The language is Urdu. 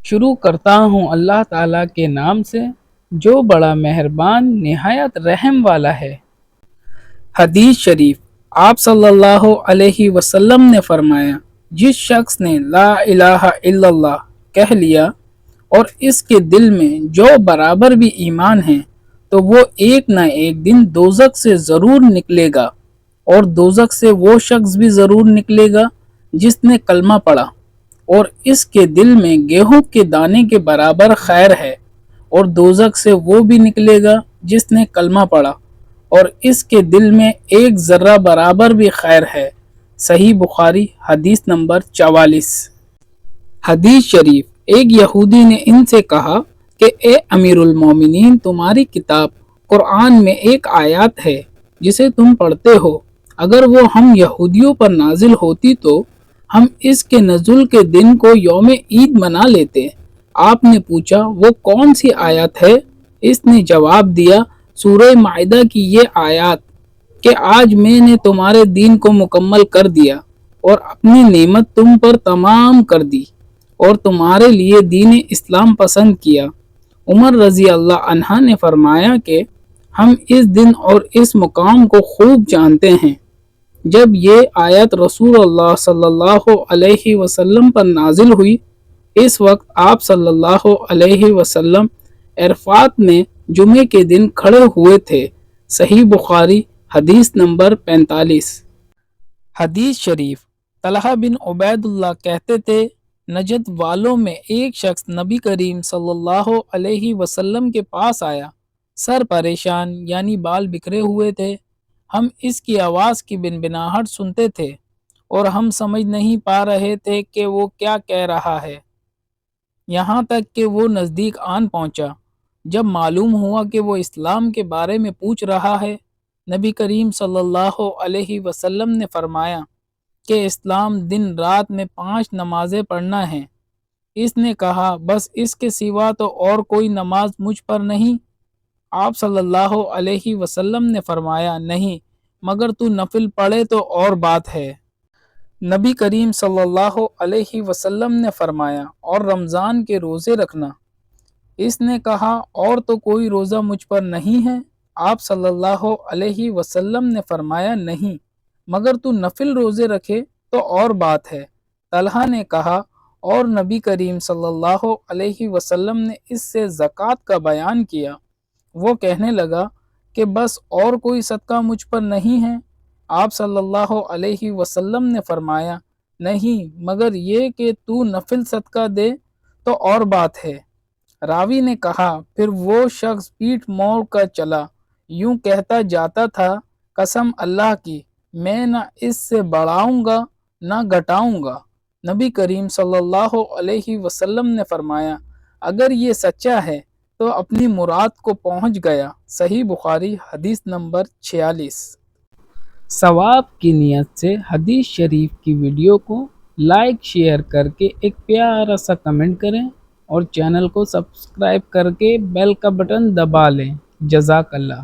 شروع کرتا ہوں اللہ تعالیٰ کے نام سے جو بڑا مہربان نہایت رحم والا ہے۔ حدیث شریف، آپ صلی اللہ علیہ وسلم نے فرمایا، جس شخص نے لا الہ الا اللہ کہہ لیا اور اس کے دل میں جو برابر بھی ایمان ہے تو وہ ایک نہ ایک دن دوزخ سے ضرور نکلے گا، اور دوزخ سے وہ شخص بھی ضرور نکلے گا جس نے کلمہ پڑھا اور اس کے دل میں گیہوں کے دانے کے برابر خیر ہے، اور دوزخ سے وہ بھی نکلے گا جس نے کلمہ پڑھا اور اس کے دل میں ایک ذرہ برابر بھی خیر ہے۔ صحیح بخاری حدیث نمبر 44۔ حدیث شریف، ایک یہودی نے ان سے کہا کہ اے امیر المومنین، تمہاری کتاب قرآن میں ایک آیات ہے جسے تم پڑھتے ہو، اگر وہ ہم یہودیوں پر نازل ہوتی تو ہم اس کے نزول کے دن کو یوم عید منا لیتے۔ آپ نے پوچھا وہ کون سی آیت ہے؟ اس نے جواب دیا، سورہ مائدہ کی یہ آیات کہ آج میں نے تمہارے دین کو مکمل کر دیا اور اپنی نعمت تم پر تمام کر دی اور تمہارے لیے دین اسلام پسند کیا۔ عمر رضی اللہ عنہ نے فرمایا کہ ہم اس دن اور اس مقام کو خوب جانتے ہیں۔ جب یہ آیت رسول اللہ صلی اللہ علیہ وسلم پر نازل ہوئی، اس وقت آپ صلی اللہ علیہ وسلم عرفات میں جمعے کے دن کھڑے ہوئے تھے۔ صحیح بخاری حدیث نمبر 45۔ حدیث شریف، طلحہ بن عبید اللہ کہتے تھے، نجد والوں میں ایک شخص نبی کریم صلی اللہ علیہ وسلم کے پاس آیا، سر پریشان یعنی بال بکھرے ہوئے تھے۔ ہم اس کی آواز کی بنبناہٹ سنتے تھے اور ہم سمجھ نہیں پا رہے تھے کہ وہ کیا کہہ رہا ہے، یہاں تک کہ وہ نزدیک آن پہنچا۔ جب معلوم ہوا کہ وہ اسلام کے بارے میں پوچھ رہا ہے، نبی کریم صلی اللہ علیہ وسلم نے فرمایا کہ اسلام دن رات میں 5 نمازیں پڑھنا ہے۔ اس نے کہا، بس اس کے سوا تو اور کوئی نماز مجھ پر نہیں؟ آپ صلی اللہ علیہ وسلم نے فرمایا، نہیں، مگر تو نفل پڑھے تو اور بات ہے۔ نبی کریم صلی اللہ علیہ وسلم نے فرمایا، اور رمضان کے روزے رکھنا۔ اس نے کہا، اور تو کوئی روزہ مجھ پر نہیں ہے؟ آپ صلی اللہ علیہ وسلم نے فرمایا، نہیں، مگر تو نفل روزے رکھے تو اور بات ہے۔ طلحہ نے کہا، اور نبی کریم صلی اللہ علیہ وسلم نے اس سے زکوٰۃ کا بیان کیا۔ وہ کہنے لگا کہ بس اور کوئی صدقہ مجھ پر نہیں ہے؟ آپ صلی اللہ علیہ وسلم نے فرمایا، نہیں، مگر یہ کہ تو نفل صدقہ دے تو اور بات ہے۔ راوی نے کہا، پھر وہ شخص پیٹھ موڑ کر چلا، یوں کہتا جاتا تھا، قسم اللہ کی، میں نہ اس سے بڑھاؤں گا نہ گھٹاؤں گا۔ نبی کریم صلی اللہ علیہ وسلم نے فرمایا، اگر یہ سچا ہے تو اپنی مراد کو پہنچ گیا۔ صحیح بخاری حدیث نمبر 46۔ ثواب کی نیت سے حدیث شریف کی ویڈیو کو لائک شیئر کر کے ایک پیارا سا کمنٹ کریں اور چینل کو سبسکرائب کر کے بیل کا بٹن دبا لیں۔ جزاک اللہ۔